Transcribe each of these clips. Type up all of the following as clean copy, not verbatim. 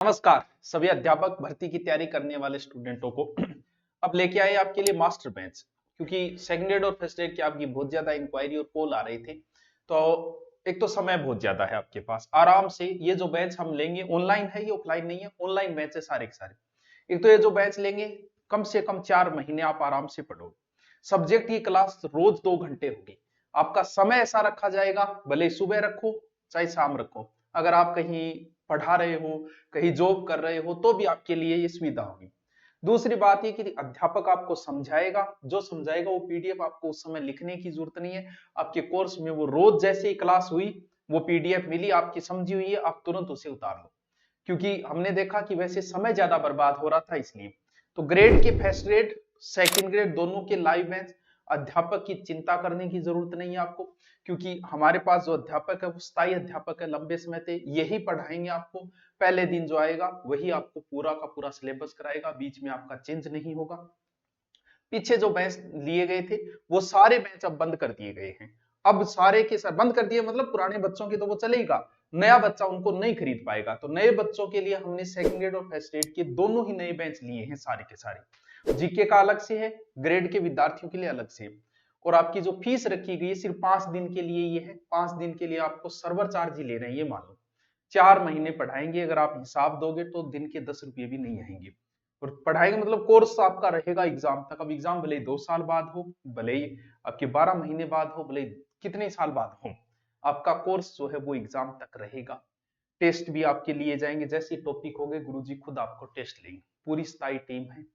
नमस्कार सभी अध्यापक भर्ती की तैयारी करने वाले स्टूडेंटों को अब लेके आए आपके लिए मास्टर बैच। क्योंकि सेकंड ग्रेड और फर्स्ट ग्रेड की आपकी बहुत ज्यादा इंक्वायरी और कॉल आ रहे थे, तो एक तो समय बहुत ज्यादा है आपके पास, आराम से ये जो बैच हम लेंगे ऑनलाइन है, ये ऑफलाइन नहीं है, ऑनलाइन बैच है सारे के सारे। एक तो ये जो बैच लेंगे कम से कम 4 महीने आप आराम से पढ़ोगे। सब्जेक्ट की क्लास रोज 2 घंटे होगी। आपका समय ऐसा रखा जाएगा, भले ही सुबह रखो चाहे शाम रखो। अगर आप कहीं पढ़ा रहे हो, कहीं जॉब कर रहे हो, तो भी आपके लिए ये सुविधा होगी। दूसरी बात ये कि अध्यापक आपको समझाएगा, जो समझाएगा वो पीडीएफ आपको उस समय लिखने की जरूरत नहीं है। आपके कोर्स में वो रोज जैसे ही क्लास हुई, वो पीडीएफ मिली आपकी समझी हुई है, आप तुरंत उसे उतार लो। क्योंकि हमने देखा कि वैसे समय ज्यादा बर्बाद हो रहा था, इसलिए तो ग्रेड के फर्स्ट ग्रेड सेकंड ग्रेड दोनों के लाइव बैच, अध्यापक की चिंता करने की जरूरत नहीं है आपको। क्योंकि हमारे पास जो अध्यापक है वो स्थायी अध्यापक है, लंबे समय से यही पढ़ाएंगे आपको। पहले दिन जो आएगा वही आपको पूरा का पूरा सिलेबस कराएगा, बीच में आपका चेंज नहीं होगा। पीछे जो बैच लिए गए थे वो सारे बैच अब बंद कर दिए गए हैं। अब सारे के सारे बंद कर दिए, मतलब पुराने बच्चों की तो वो चलेगा, नया बच्चा उनको नहीं खरीद पाएगा। तो नए बच्चों के लिए हमने सेकंड ग्रेड और फर्स्ट ग्रेड के दोनों ही नए बैच लिए हैं सारे के सारे। जीके का अलग से है, ग्रेड के विद्यार्थियों के लिए अलग से है। और आपकी जो फीस रखी गई है सिर्फ 5 दिन के लिए ये है। 5 दिन के लिए आपको सर्वर चार्ज ही ले रहे हैं, ये मान लो। 4 महीने पढ़ाएंगे, अगर आप हिसाब दोगे तो दिन के 10 रुपये भी नहीं आएंगे। और पढ़ाई का मतलब कोर्स आपका रहेगा एग्जाम तक। अब एग्जाम भले ही 2 साल बाद हो, भले ही आपके 12 महीने बाद हो, भले ही कितने साल बाद हो, आपका कोर्स जो है वो एग्जाम तक रहेगा। टेस्ट भी आपके लिए जाएंगे, जैसे टॉपिक हो गए गुरुजी खुद आपको टेस्ट लेंगे। पूरी स्थायी टीम है,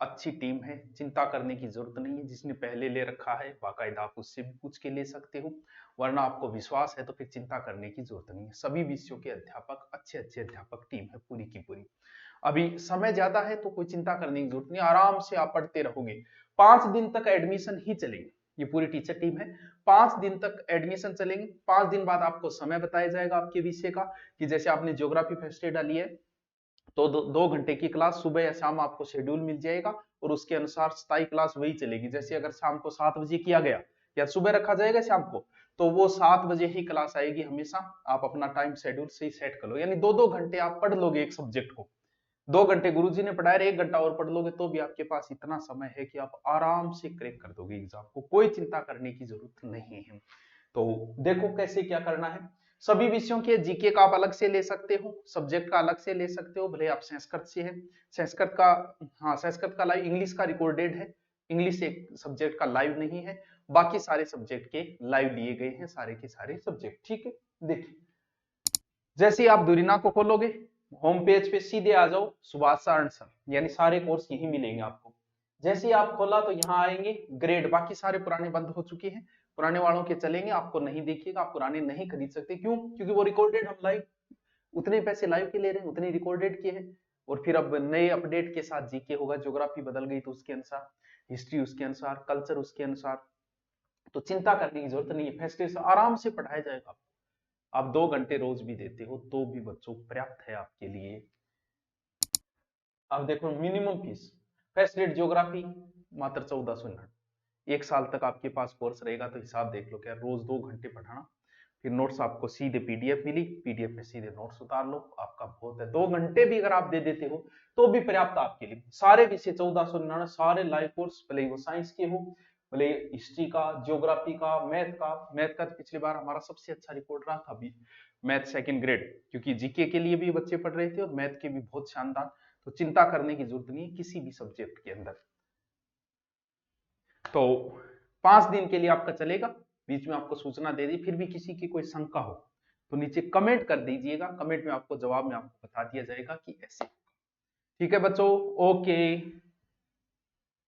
अच्छी टीम है, चिंता करने की जरूरत नहीं है। जिसने पहले ले रखा है बाकायदा आप उससे भी पूछ के ले सकते हो, वरना आपको विश्वास है तो फिर चिंता करने की जरूरत नहीं है। सभी विषयों के अध्यापक अच्छे अच्छे अध्यापक टीम है पूरी की पूरी। अभी समय ज्यादा है तो कोई चिंता करने की जरूरत नहीं, आराम से आप पढ़ते रहोगे। 5 दिन तक एडमिशन ही चलेंगे, ये पूरी टीचर टीम है। 5 दिन तक एडमिशन चलेंगे। 5 दिन बाद आपको समय बताया जाएगा आपके विषय का, कि जैसे आपने ज्योग्राफी फर्स्ट एड डाली है तो 2 घंटे की क्लास सुबह या शाम आपको शेड्यूल मिल जाएगा, और उसके अनुसार स्थायी क्लास वही चलेगी। जैसे अगर शाम को 7 बजे किया गया या सुबह रखा जाएगा शाम को, तो वो 7 बजे ही क्लास आएगी हमेशा। आप अपना टाइम शेड्यूल से ही सेट कर लो, यानी 2-2 घंटे आप पढ़ लोगे एक सब्जेक्ट को। 2 घंटे गुरुजी ने पढ़ाया, 1 घंटा और पढ़ लोगे तो भी आपके पास इतना समय है कि आप आराम से क्रैक कर दोगे एग्जाम को। कोई चिंता करने की जरूरत नहीं है। तो देखो कैसे क्या करना है। सभी विषयों के जीके का आप अलग से ले सकते हो, सब्जेक्ट का अलग से ले सकते हो, भले आप संस्कृत से है। संस्कृत का, हाँ संस्कृत का लाइव, इंग्लिश का रिकॉर्डेड है। इंग्लिश एक सब्जेक्ट का लाइव नहीं है, बाकी सारे सब्जेक्ट के लाइव लिए गए हैं सारे के सारे सब्जेक्ट। ठीक है, देखिए जैसे ही आप दुरीना को खोलोगे, होम पेज पे सीधे आ जाओ, सुभाष आंसर, यानी सारे कोर्स यही मिलेंगे आपको। जैसे ही आप खोला तो यहाँ आएंगे ग्रेड, बाकी सारे पुराने बंद हो चुके हैं, पुराने वालों के चलेंगे, आपको नहीं देखिएगा, आप पुराने नहीं खरीद सकते। क्यों? क्योंकि वो रिकॉर्डेड, हम लाइव उतने पैसे लाइव के ले रहे हैं, उतने रिकॉर्डेड के हैं। और फिर अब नए अपडेट के साथ जीके होगा, ज्योग्राफी बदल गई तो उसके अनुसार, हिस्ट्री उसके अनुसार, कल्चर उसके अनुसार। तो चिंता करने की जरूरत नहीं है, फर्स्ट से आराम से पढ़ाया जाएगा। आप 2 घंटे रोज भी देते हो तो भी बच्चों पर्याप्त है आपके लिए। अब देखो minimum fees, first grade geography मात्र 1499। 1 साल तक आपके पास कोर्स रहेगा, तो हिसाब देख लो क्या, रोज 2 घंटे पढ़ाना, फिर नोट्स आपको सीधे पीडीएफ मिली, पीडीएफ में सीधे नोट्स उतार लो, आपका बहुत है। 2 घंटे भी अगर आप दे देते हो तो भी पर्याप्त आपके लिए। सारे विषय 1499, सारे लाइव कोर्स, भले वो साइंस के हो, भले हिस्ट्री का, ज्योग्राफी का, मैथ का। मैथ का पिछली बार हमारा सबसे अच्छा रिकॉर्ड रहा था अभी, मैथ सेकंड ग्रेड, क्योंकि जीके के लिए भी बच्चे पढ़ रहे थे और मैथ के भी बहुत शानदार। तो चिंता करने की जरूरत नहीं है किसी भी सब्जेक्ट के अंदर। तो 5 दिन के लिए आपका चलेगा। बीच में आपको सूचना दे दी, फिर भी किसी की कोई शंका हो तो नीचे कमेंट कर दीजिएगा, कमेंट में आपको जवाब में आपको बता दिया जाएगा कि ऐसे। ठीक है बच्चों, ओके।